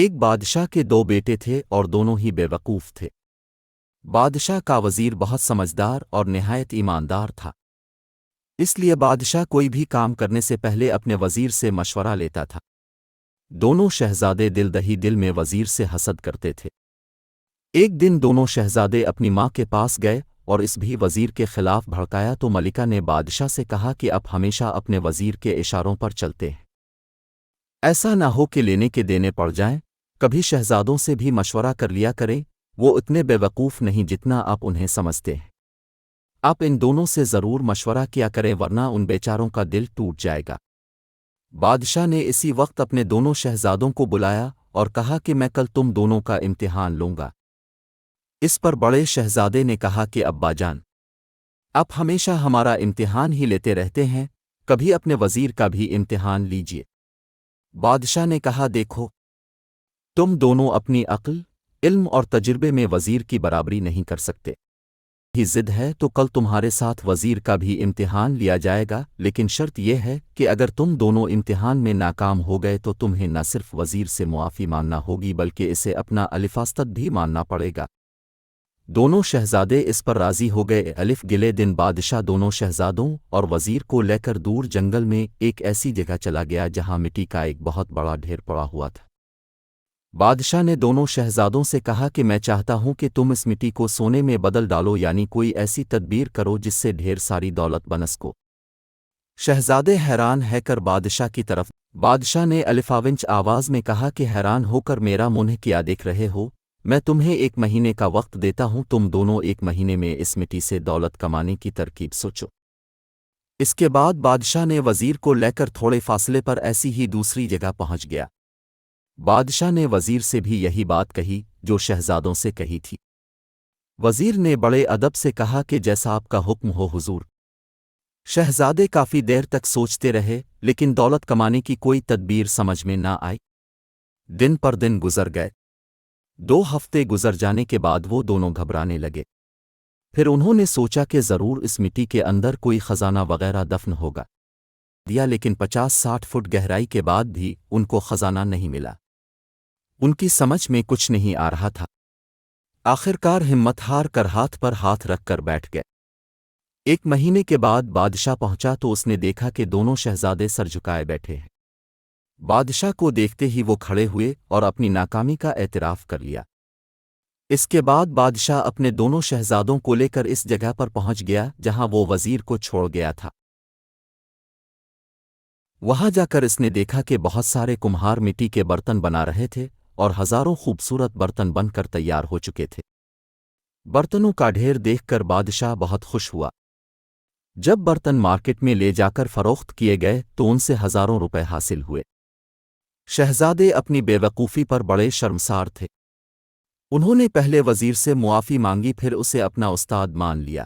ایک بادشاہ کے دو بیٹے تھے اور دونوں ہی بیوقوف تھے۔ بادشاہ کا وزیر بہت سمجھدار اور نہایت ایماندار تھا، اس لیے بادشاہ کوئی بھی کام کرنے سے پہلے اپنے وزیر سے مشورہ لیتا تھا۔ دونوں شہزادے دل دہی دل میں وزیر سے حسد کرتے تھے۔ ایک دن دونوں شہزادے اپنی ماں کے پاس گئے اور اس بھی وزیر کے خلاف بھڑکایا تو ملکہ نے بادشاہ سے کہا کہ اب ہمیشہ اپنے وزیر کے اشاروں پر چلتے ہیں، ایسا نہ ہو کہ لینے کے دینے پڑ جائیں۔ کبھی شہزادوں سے بھی مشورہ کر لیا کریں، وہ اتنے بیوقوف نہیں جتنا آپ انہیں سمجھتے ہیں۔ آپ ان دونوں سے ضرور مشورہ کیا کریں ورنہ ان بیچاروں کا دل ٹوٹ جائے گا۔ بادشاہ نے اسی وقت اپنے دونوں شہزادوں کو بلایا اور کہا کہ میں کل تم دونوں کا امتحان لوں گا۔ اس پر بڑے شہزادے نے کہا کہ ابا جان، آپ ہمیشہ ہمارا امتحان ہی لیتے رہتے ہیں، کبھی اپنے وزیر کا بھی امتحان لیجئے۔ بادشاہ نے کہا دیکھو، تم دونوں اپنی عقل، علم اور تجربے میں وزیر کی برابری نہیں کر سکتے۔ ہی ضد ہے تو کل تمہارے ساتھ وزیر کا بھی امتحان لیا جائے گا، لیکن شرط یہ ہے کہ اگر تم دونوں امتحان میں ناکام ہو گئے تو تمہیں نہ صرف وزیر سے معافی مانگنا ہوگی بلکہ اسے اپنا الفاظت بھی ماننا پڑے گا۔ دونوں شہزادے اس پر راضی ہو گئے۔ گلے دن بادشاہ دونوں شہزادوں اور وزیر کو لے کر دور جنگل میں ایک ایسی جگہ چلا گیا جہاں مٹی کا ایک بہت بڑا ڈھیر پڑا ہوا تھا۔ بادشاہ نے دونوں شہزادوں سے کہا کہ میں چاہتا ہوں کہ تم اس مٹی کو سونے میں بدل ڈالو، یعنی کوئی ایسی تدبیر کرو جس سے ڈھیر ساری دولت بن سکو۔ شہزادے حیران ہے کر بادشاہ کی طرف۔ بادشاہ نے الفاونچ آواز میں کہا کہ حیران ہو کر میرا منہ کیا دیکھ رہے ہو؟ میں تمہیں 1 مہینے کا وقت دیتا ہوں، تم دونوں 1 مہینے میں اس مٹی سے دولت کمانے کی ترکیب سوچو۔ اس کے بعد بادشاہ نے وزیر کو لے کر تھوڑے فاصلے پر ایسی ہی دوسری جگہ پہنچ گیا۔ بادشاہ نے وزیر سے بھی یہی بات کہی جو شہزادوں سے کہی تھی۔ وزیر نے بڑے ادب سے کہا کہ جیسا آپ کا حکم ہو حضور۔ شہزادے کافی دیر تک سوچتے رہے لیکن دولت کمانے کی کوئی تدبیر سمجھ میں نہ آئی۔ دن پر دن گزر گئے۔ 2 ہفتے گزر جانے کے بعد وہ دونوں گھبرانے لگے۔ پھر انہوں نے سوچا کہ ضرور اس مٹی کے اندر کوئی خزانہ وغیرہ دفن ہوگا لیکن 50-60 فٹ گہرائی کے بعد بھی ان کو خزانہ نہیں ملا۔ ان کی سمجھ میں کچھ نہیں آ رہا تھا۔ آخرکار ہمت ہار کر ہاتھ پر ہاتھ رکھ کر بیٹھ گئے۔ 1 مہینے کے بعد بادشاہ پہنچا تو اس نے دیکھا کہ دونوں شہزادے سر جھکائے بیٹھے ہیں۔ بادشاہ کو دیکھتے ہی وہ کھڑے ہوئے اور اپنی ناکامی کا اعتراف کر لیا۔ اس کے بعد بادشاہ اپنے دونوں شہزادوں کو لے کر اس جگہ پر پہنچ گیا جہاں وہ وزیر کو چھوڑ گیا تھا۔ وہاں جا کر اس نے دیکھا کہ بہت سارے کمہار مٹی کے برتن بنا رہے تھے اور ہزاروں خوبصورت برتن بن کر تیار ہو چکے تھے۔ برتنوں کا ڈھیر دیکھ کر بادشاہ بہت خوش ہوا۔ جب برتن مارکیٹ میں لے جا کر فروخت کیے گئے تو ان سے ہزاروں روپے حاصل ہوئے۔ شہزادے اپنی بے وقوفی پر بڑے شرمسار تھے۔ انہوں نے پہلے وزیر سے معافی مانگی، پھر اسے اپنا استاد مان لیا۔